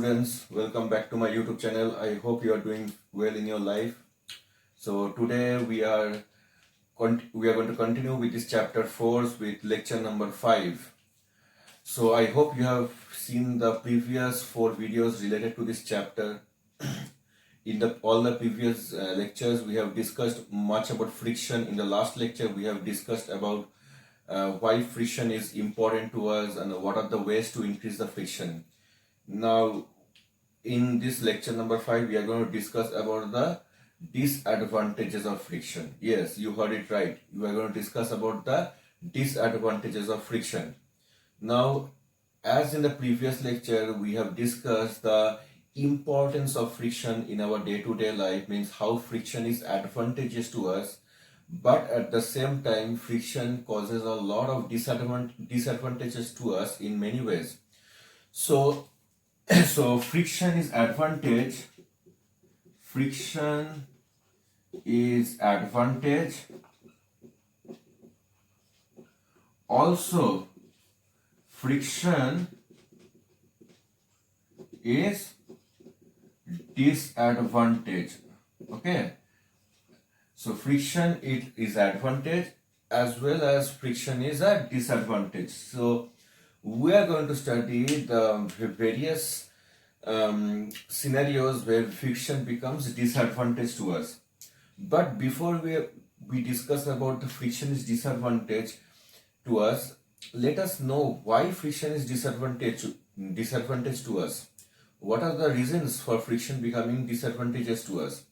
students, welcome back to my YouTube channel. I hope you are doing well in your life. So today we are going to continue with this chapter 4 with lecture number 5. So I hope you have seen the previous 4 videos related to this chapter. In all the previous lectures we have discussed much about friction. In the last lecture we have discussed about why friction is important to us and what are the ways to increase the friction. Now, in this lecture number 5, we are going to discuss about the disadvantages of friction. Yes, you heard it right. We are going to discuss about the disadvantages of friction. Now, as in the previous lecture, we have discussed the importance of friction in our day-to-day life, means how friction is advantageous to us, but at the same time, friction causes a lot of disadvantages to us in many ways. So, friction is advantage. Friction is advantage. Also, friction is disadvantage. Okay. So friction is advantage as well as friction is a disadvantage. So we are going to study the various scenarios where friction becomes disadvantage to us. But before we discuss about the friction is disadvantage to us, let us know why friction is disadvantage to us. What are the reasons for friction becoming disadvantageous to us?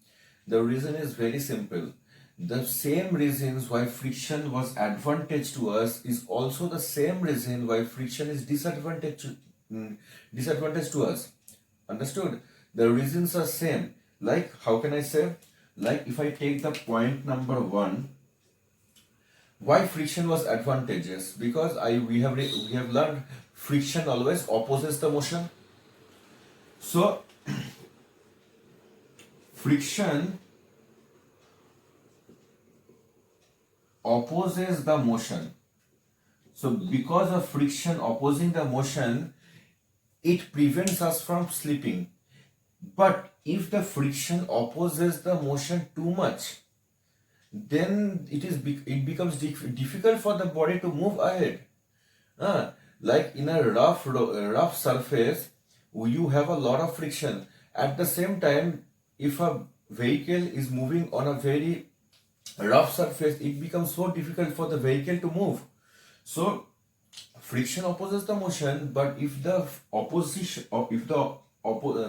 The reason is very simple. The same reasons why friction was advantage to us is also the same reason why friction is disadvantage to us. Understood? The reasons are same. Like, how can I say? Like, if I take the point number 1, why friction was advantageous? Because we have learned friction always opposes the motion. So friction opposes the motion. So because of friction opposing the motion, it prevents us from slipping. But if the friction opposes the motion too much, then it becomes difficult for the body to move ahead. Like in a rough surface, you have a lot of friction. At the same time, if a vehicle is moving on a very rough surface, it becomes so difficult for the vehicle to move. So friction opposes the motion, but if the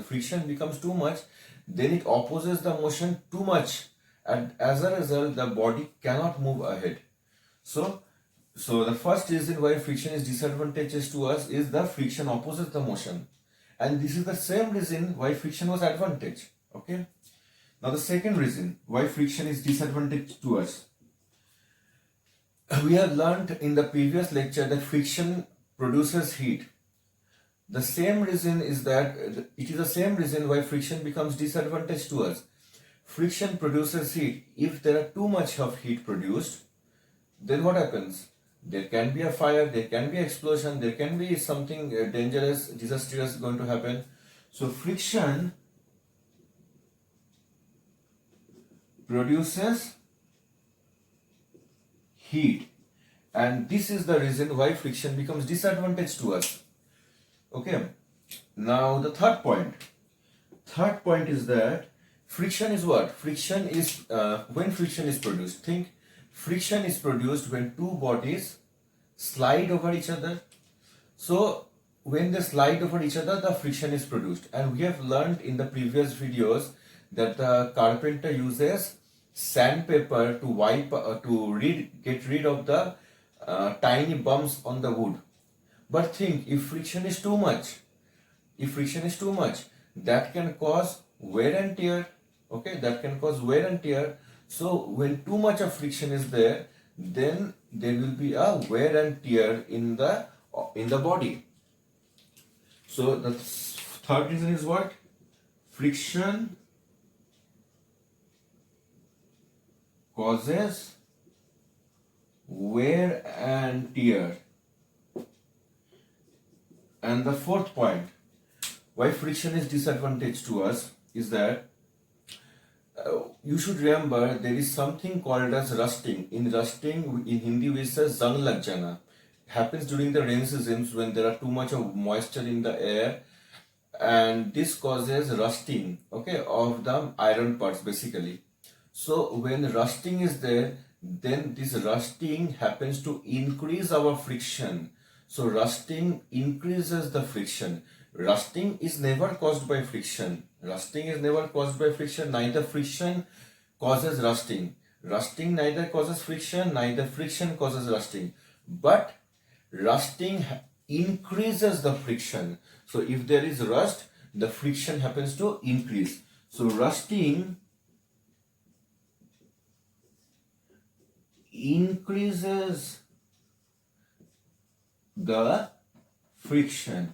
friction becomes too much, then it opposes the motion too much, and as a result the body cannot move ahead. So the first reason why friction is disadvantageous to us is the friction opposes the motion, and this is the same reason why friction was advantage. Okay. Now the second reason why friction is disadvantage to us. We have learned in the previous lecture that friction produces heat. The same reason is that it is the same reason why friction becomes disadvantage to us. Friction produces heat. If there are too much of heat produced, then what happens? There can be a fire, there can be explosion, there can be something dangerous, disastrous going to happen. So friction produces heat, and this is the reason why friction becomes disadvantage to us. Okay. Now the third point is that friction is what? Friction is when friction is produced. Think, friction is produced when two bodies slide over each other. So when they slide over each other, the friction is produced, and we have learned in the previous videos that the carpenter uses sandpaper to get rid of the tiny bumps on the wood. But think, if friction is too much, that can cause wear and tear. Okay, that can cause wear and tear. So when too much of friction is there, then there will be a wear and tear in the body. So the third reason is what? Friction causes wear and tear. And the fourth point, why friction is disadvantage to us is that you should remember there is something called as rusting. In rusting, in Hindi we say zang lag jana. Happens during the rain seasons when there are too much of moisture in the air, and this causes rusting, okay, of the iron parts basically. So when rusting is there, then this rusting happens to increase our friction. So rusting increases the friction. Rusting is never caused by friction. Rusting is never caused by friction. Neither friction causes rusting. Rusting neither causes friction, neither friction causes rusting. But rusting increases the friction. So if there is rust, the friction happens to increase. So rusting increases the friction.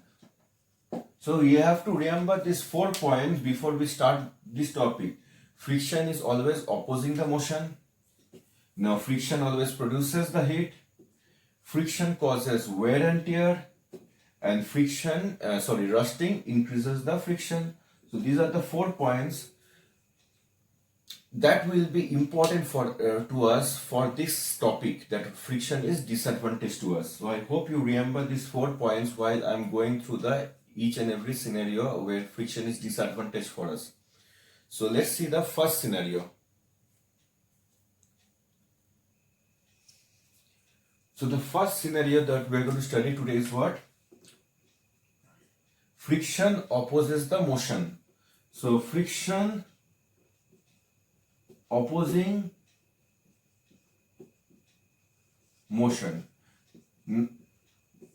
So you have to remember these 4 points before we start this topic. Friction is always opposing the motion. Now friction always produces the heat. Friction causes wear and tear, and rusting increases the friction. So these are the 4 points that will be important for to us for this topic, that friction is disadvantage to us. So I hope you remember these 4 points while I'm going through the each and every scenario where friction is disadvantage for us. So let's see the first scenario. So the first scenario that we're going to study today is what? Friction opposes the motion. So friction opposing motion.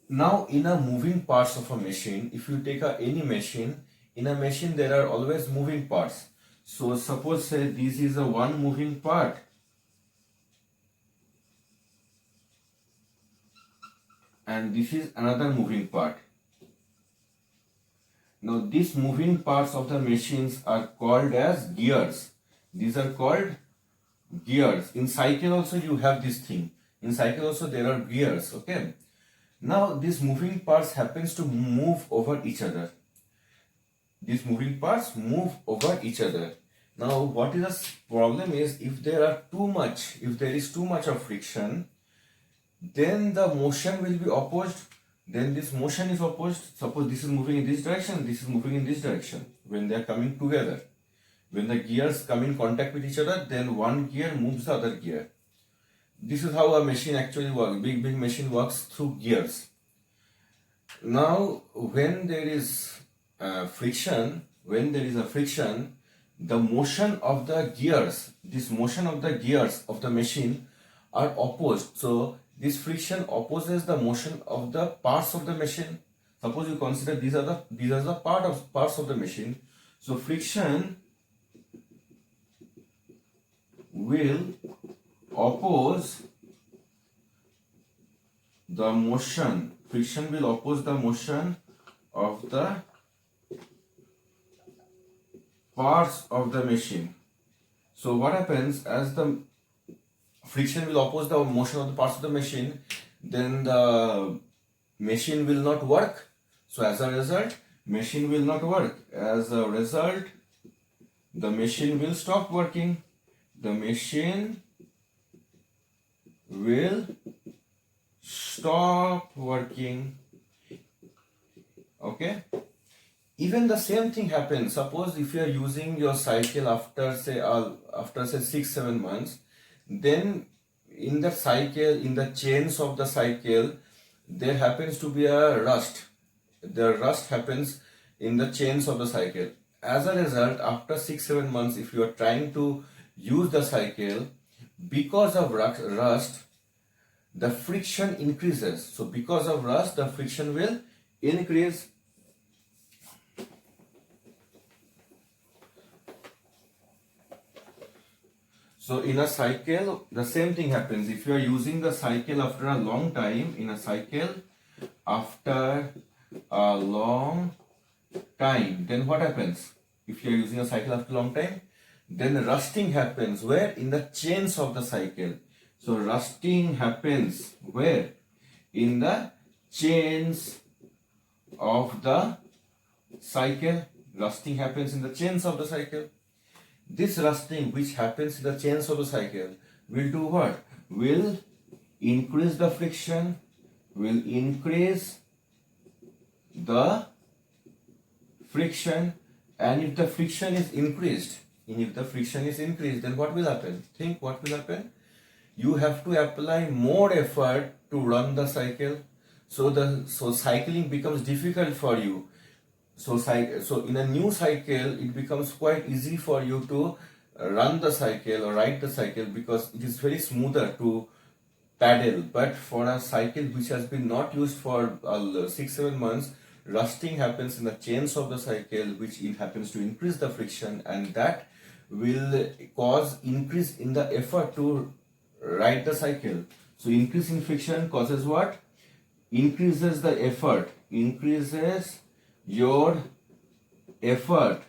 Now in a moving parts of a machine, if you take any machine, in a machine there are always moving parts. So suppose say this is a one moving part, and this is another moving part. Now these moving parts of the machines are called as gears. These are called gears. In cycle also you have this thing. In cycle also there are gears, okay? Now these moving parts happens to move over each other. These moving parts move over each other. Now what is the problem is, if there is too much of friction, then the motion will be opposed. Then this motion is opposed. Suppose this is moving in this direction, this is moving in this direction. When they are coming together, when the gears come in contact with each other, then one gear moves the other gear. This is how a machine actually works. Big machine works through gears. Now when there is friction, the motion of the gears, this motion of the gears of the machine are opposed. So this friction opposes the motion of the parts of the machine. Suppose you consider these are the parts of the machine. So friction will oppose the motion. Friction will oppose the motion of the parts of the machine. So what happens, as the friction will oppose the motion of the parts of the machine, then the machine will not work. So as a result, machine will not work. As a result, the machine will stop working. The machine will stop working. Okay? Even the same thing happens. Suppose if you are using your cycle after say 6-7 months, then in the cycle, in the chains of the cycle, there happens to be a rust. The rust happens in the chains of the cycle. As a result, after 6-7 months, if you are trying to use the cycle, because of rust, the friction increases. So because of rust, the friction will increase. So in a cycle, the same thing happens. If you are using the cycle after a long time, in a cycle after a long time, then what happens? If you are using a cycle after a long time, then rusting happens. Where? In the chains of the cycle. So rusting happens where? In the chains of the cycle. Rusting happens in the chains of the cycle. This rusting which happens in the chains of the cycle will do what? Will increase the friction, will increase the friction, and if the friction is increased, then what will happen? Think what will happen? You have to apply more effort to run the cycle, so cycling becomes difficult for you. So in a new cycle, it becomes quite easy for you to run the cycle or ride the cycle because it is very smoother to paddle. But for a cycle which has been not used for 6-7 months, rusting happens in the chains of the cycle, which it happens to increase the friction, and that will cause increase in the effort to ride the cycle. So increase in friction causes what? Increases the effort, increases your effort,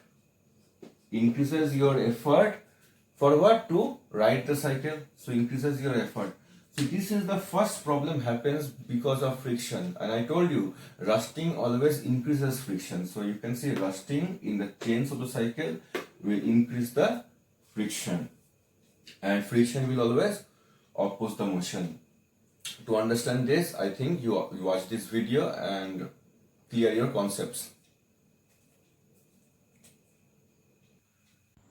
increases your effort for what? To ride the cycle. So increases your effort. So this is the first problem happens because of friction, and I told you rusting always increases friction. So you can see rusting in the chains of the cycle will increase the friction, and friction will always oppose the motion. To understand this, I think you watch this video and clear your concepts.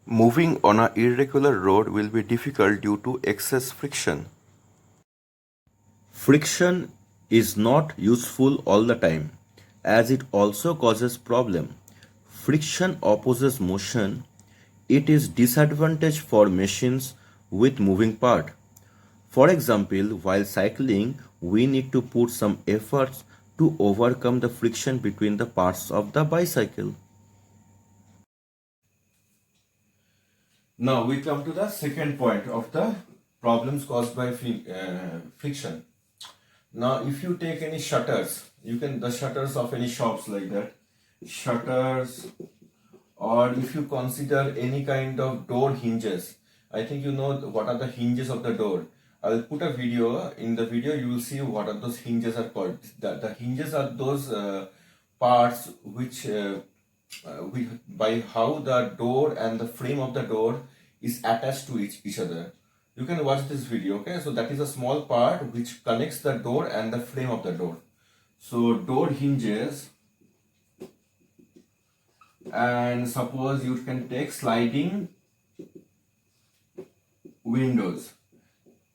Moving on an irregular road will be difficult due to excess friction. Friction is not useful all the time, as it also causes problem. Friction opposes motion. It is disadvantage for machines with moving part. For example, while cycling, we need to put some efforts to overcome the friction between the parts of the bicycle. Now we come to the second point of the problems caused by friction. Now if you take any shutters, the shutters of any shops like that, shutters, or if you consider any kind of door hinges, I think you know what are the hinges of the door. I'll put a video. In the video you will see what are those hinges are called. The hinges are those parts which by how the door and the frame of the door is attached to each other. You can watch this video, okay? So that is a small part which connects the door and the frame of the door. So door hinges, and suppose you can take sliding windows.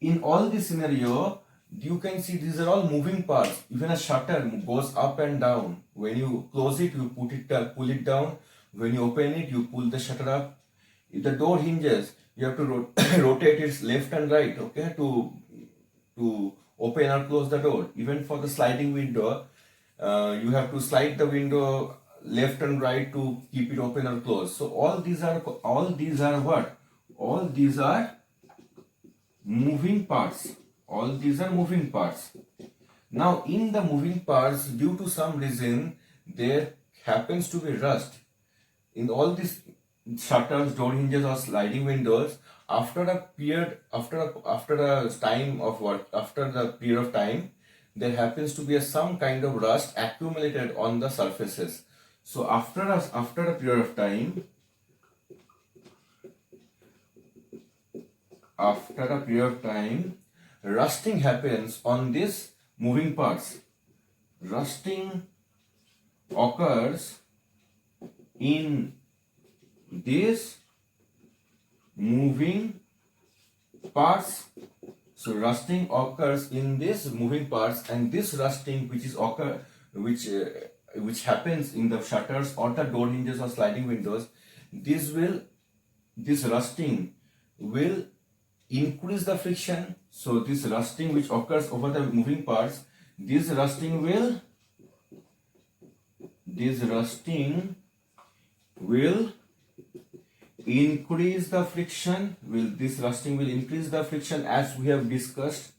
In all this scenario, you can see these are all moving parts. Even a shutter goes up and down. When you close it, you pull it down. When you open it, you pull the shutter up. If the door hinges, you have to rotate it left and right, okay, to open or close the door. Even for the sliding window, you have to slide the window left and right to keep it open or closed. So all these are what? All these are moving parts. All these are moving parts. Now in the moving parts, due to some reason, there happens to be rust. In all these shutters, door hinges, or sliding windows, after a period of time, there happens to be some kind of rust accumulated on the surfaces. So after a period of time, rusting happens on these moving parts. Rusting occurs in these moving parts. So rusting occurs in these moving parts, and this rusting which happens in the shutters or the door hinges or sliding windows, this rusting will increase the friction. So this rusting which occurs over the moving parts, this rusting will increase the friction. This rusting will increase the friction, as we have discussed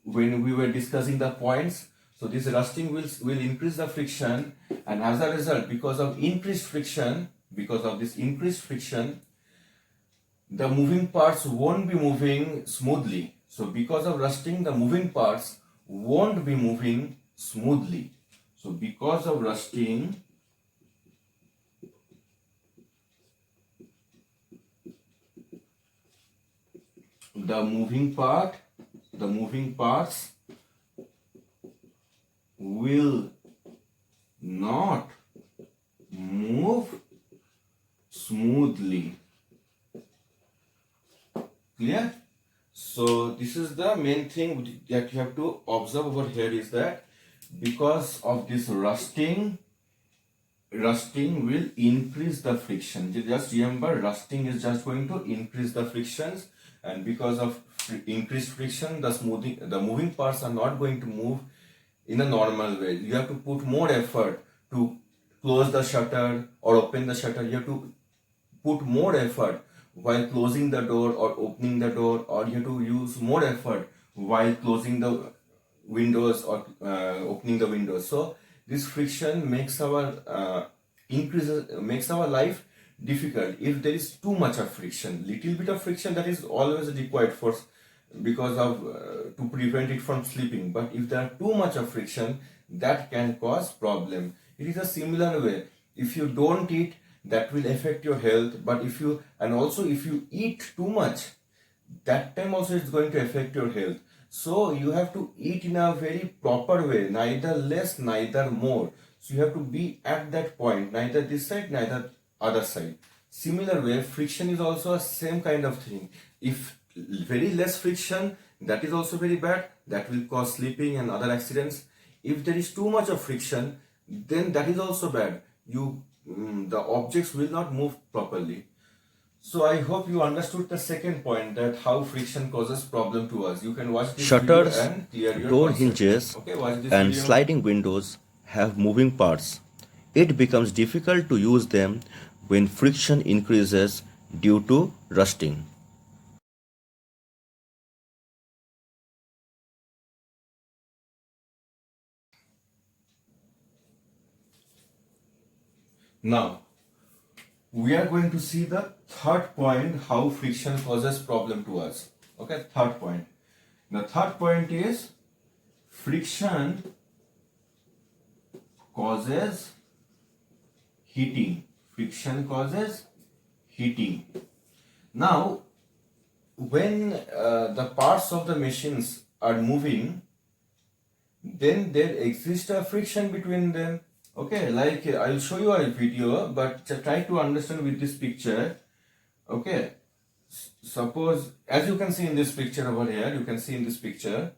when we were discussing the points. So this rusting will increase the friction, and as a result, because of this increased friction, the moving parts won't be moving smoothly. So because of rusting, the moving parts won't be moving smoothly. So because of rusting, the moving parts will not move smoothly. Clear? So this is the main thing that you have to observe over here, is that because of this rusting will increase the friction. Just remember, rusting is just going to increase the frictions, and because of increased friction, the moving parts are not going to move in a normal way. You have to put more effort to close the shutter or open the shutter. You have to put more effort while closing the door or opening the door, or you have to use more effort while closing the windows or opening the windows. So this friction makes our life difficult. If there is too much of friction, little bit of friction, that is always required for, because of to prevent it from slipping. But if there are too much of friction, that can cause problem. It is a similar way. If you don't eat, that will affect your health. But if you eat too much, that time also it's going to affect your health. So you have to eat in a very proper way, neither less, neither more. So you have to be at that point, neither this side, neither other side. Similar way, friction is also a same kind of thing. If very less friction, that is also very bad. That will cause slipping and other accidents. If there is too much of friction, then that is also bad. The objects will not move properly. So I hope you understood the second point, that how friction causes problem to us. You can watch this video Shutters, and clear your door concept. hinges, Okay, watch this and video. sliding windows have moving parts. It becomes difficult to use them when friction increases due to rusting. Now, we are going to see the third point, how friction causes problem to us. Okay, third point. The third point is friction causes heating. Friction causes heating. Now, when the parts of the machines are moving, then there exists a friction between them. Okay, like I'll show you a video, but try to understand with this picture. Okay, suppose, as you can see in this picture over here, you can see in this picture,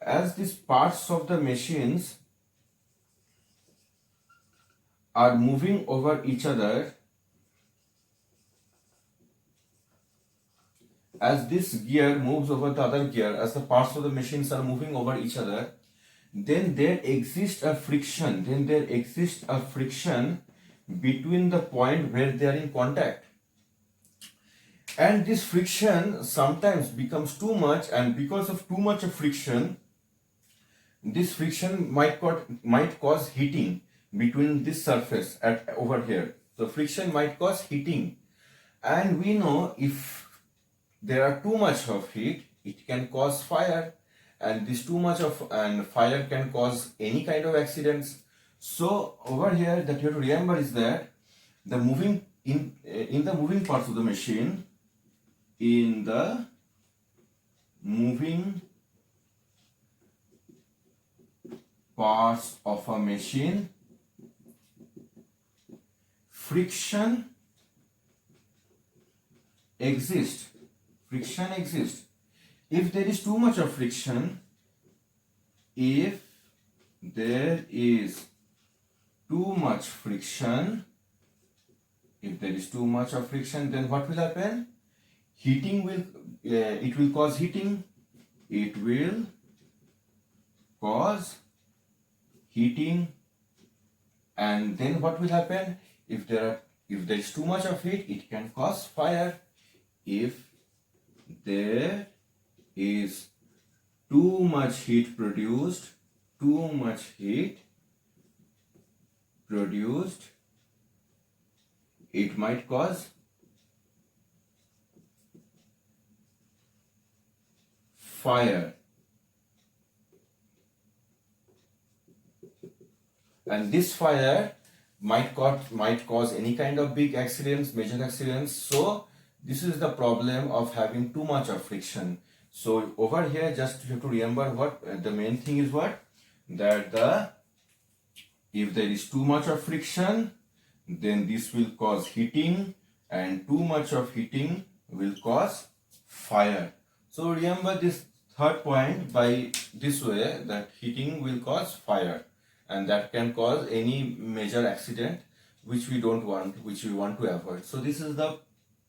as these parts of the machines are moving over each other, as this gear moves over the other gear, as the parts of the machines are moving over each other, then there exists a friction. Between the point where they are in contact. And this friction sometimes becomes too much, and because of too much of friction, this friction might cause heating between this surface over here. So friction might cause heating. And we know if there are too much of heat, it can cause fire, and this too much of and fire can cause any kind of accidents. So over here, that you have to remember is that the moving in the moving parts of the machine, in the moving parts of a machine, friction exists. If there is too much of friction, then what will happen? It will cause heating. It will cause heating, and then what will happen? If there is too much of heat, it can cause fire. If there is too much heat produced, it might cause fire. And this fire might cause any kind of big accidents, major accidents. So This is the problem of having too much of friction. So over here, just you have to remember what the main thing is, what that the if there is too much of friction, then this will cause heating, and too much of heating will cause fire. So remember this third point by this way, that heating will cause fire, and that can cause any major accident which we don't want, which we want to avoid. So this is the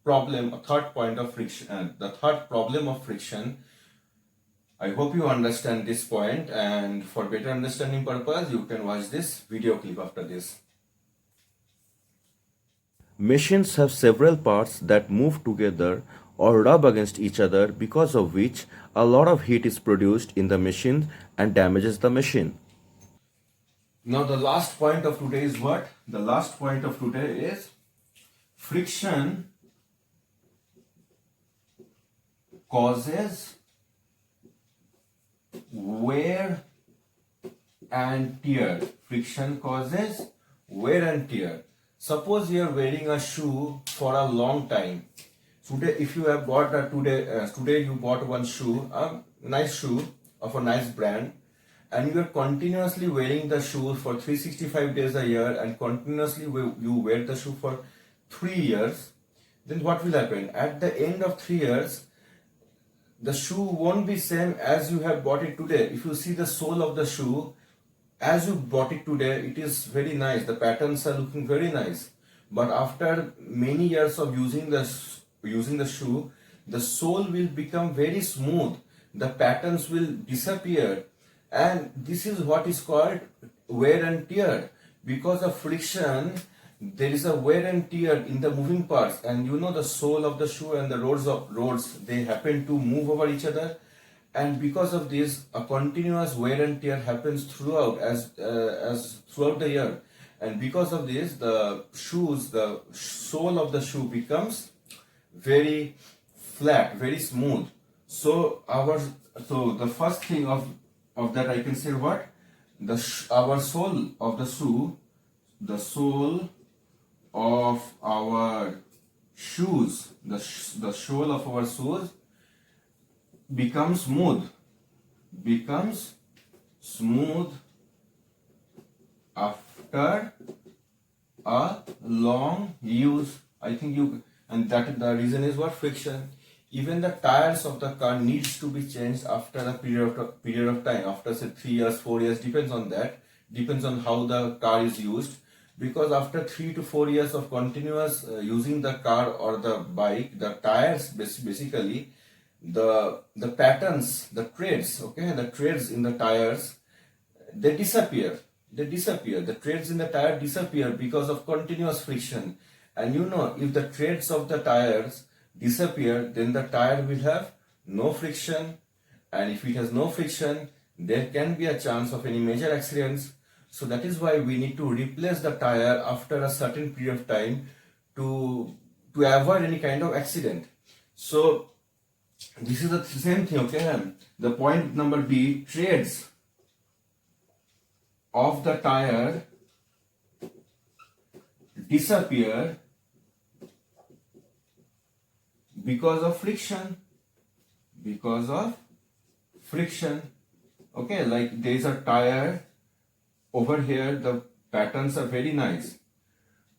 problem, a third point of friction, the third problem of friction. I hope you understand this point, and for better understanding purpose, you can watch this video clip after this. Machines have several parts that move together or rub against each other, because of which a lot of heat is produced in the machine and damages the machine. Now the last point of today is what? The last point of today is friction causes wear and tear. Friction causes wear and tear. Suppose you are wearing a shoe for a long time. Today, if you have bought today you bought one shoe, a nice shoe of a nice brand, and you are continuously wearing the shoe for 365 days a year, and continuously you wear the shoe for 3 years, then what will happen? At the end of 3 years, the shoe won't be same as you have bought it today. If you see the sole of the shoe, as you bought it today, it is very nice. The patterns are looking very nice. But after many years of using the shoe, the sole will become very smooth. The patterns will disappear, and this is what is called wear and tear. Because of friction, there is a wear and tear in the moving parts, and you know the sole of the shoe and the rods, they happen to move over each other, and because of this, a continuous wear and tear happens throughout as throughout the year, and because of this, the sole of the shoe becomes very flat, very smooth. So the first thing of that I can say, what our sole of the shoe, the sole of our shoes, the sole of our shoes becomes smooth after a long use. I think and that the reason is what? Friction. Even the tires of the car needs to be changed after a period of time, after say 3 years, 4 years, depends on how the car is used. Because after 3 to 4 years of continuous using the car or the bike, the tires basically, the patterns, the treads, the treads in the tires, they disappear. The treads in the tire disappear because of continuous friction. And you know, if the treads of the tires disappear, then the tire will have no friction, and if it has no friction, there can be a chance of any major accidents. So that is why we need to replace the tire after a certain period of time to avoid any kind of accident. So this is the same thing, the point number B, treads of the tire disappear because of friction. Like there is a tire over here, the patterns are very nice.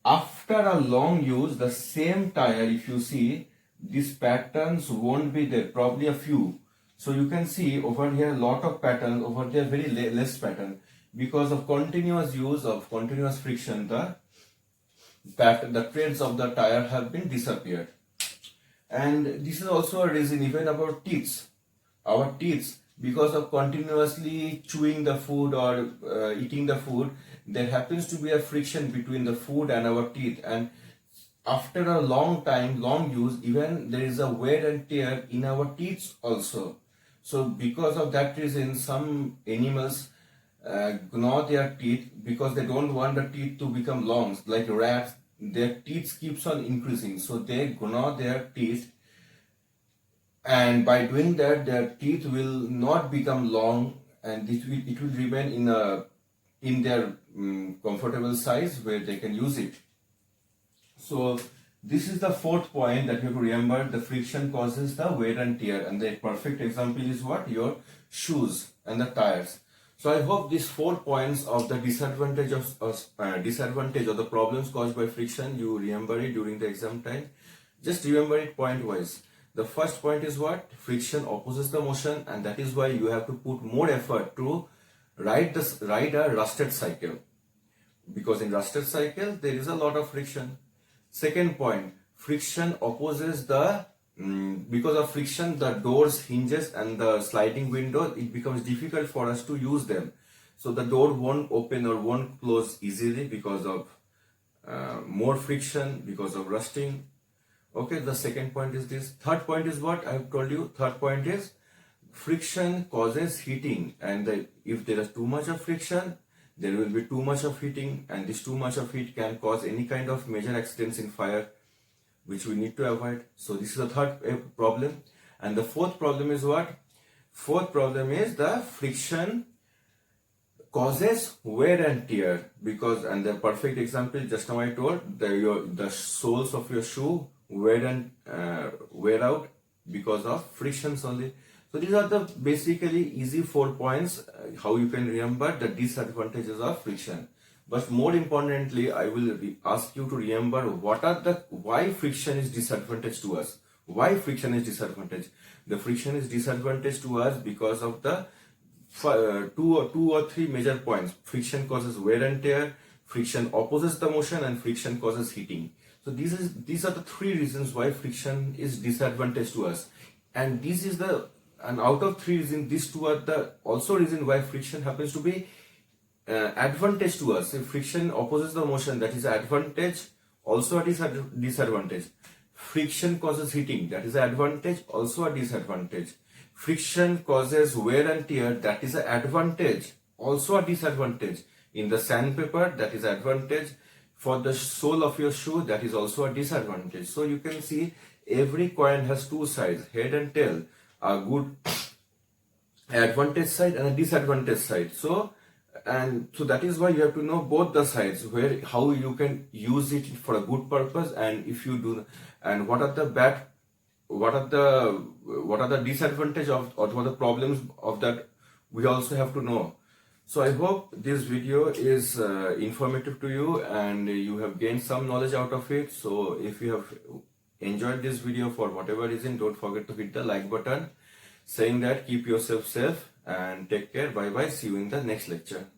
After a long use, the same tire, if you see, these patterns won't be there, probably a few. So you can see over here lot of patterns, over there very less pattern. Because of continuous use of continuous friction, the treads of the tire have been disappeared. And this is also a reason even about teeth. Our teeth, because of continuously chewing the food or eating the food, there happens to be a friction between the food and our teeth, and after a long use, even there is a wear and tear in our teeth also. So because of that reason, some animals gnaw their teeth because they don't want the teeth to become long. Like rats, their teeth keeps on increasing, so they gnaw their teeth, and by doing that, their teeth will not become long, and it will remain in their comfortable size where they can use it. So this is the fourth point that you have to remember. The friction causes the wear and tear, and the perfect example is what? Your shoes and the tires. So I hope these 4 points of the disadvantage of the problems caused by friction, you remember it during the exam time. Just remember it point wise. The first point is what? Friction opposes the motion, and that is why you have to put more effort to ride a rusted cycle, because in rusted cycle there is a lot of friction. Second point, friction opposes the because of friction, the doors, hinges and the sliding window, it becomes difficult for us to use them. So the door won't open or won't close easily because of more friction, because of rusting. Okay, the second point is this. Third point is what I have told you. Third point is friction causes heating, and if there is too much of friction, there will be too much of heating, and this too much of heat can cause any kind of major accidents in fire, which we need to avoid. So this is the third problem. And the fourth problem is what? Fourth problem is the friction causes wear and tear, because, and the perfect example just now I told, the soles of your shoe wear out because of frictions only. So these are the basically easy 4 points how you can remember the disadvantages of friction. But more importantly, I will ask you to remember why friction is disadvantage to us. Why friction is disadvantage? The friction is disadvantage to us because of the two or three major points. Friction causes wear and tear, friction opposes the motion, and friction causes heating. So these are the 3 reasons why friction is disadvantage to us. And out of 3 reasons, these 2 are the also reason why friction happens to be advantage to us. If friction opposes the motion, that is advantage, also a disadvantage. Friction causes heating, that is an advantage, also a disadvantage. Friction causes wear and tear, that is an advantage, also a disadvantage. In the sandpaper, that is advantage. For the sole of your shoe, that is also a disadvantage. So you can see every coin has 2 sides, head and tail, a good advantage side and a disadvantage side. So that is why you have to know both the sides, how you can use it for a good purpose, and if you do, and what are the disadvantage of, or what are the problems of that, we also have to know. So I hope this video is informative to you and you have gained some knowledge out of it. So if you have enjoyed this video for whatever reason, don't forget to hit the like button. Saying that, keep yourself safe and take care. Bye bye. See you in the next lecture.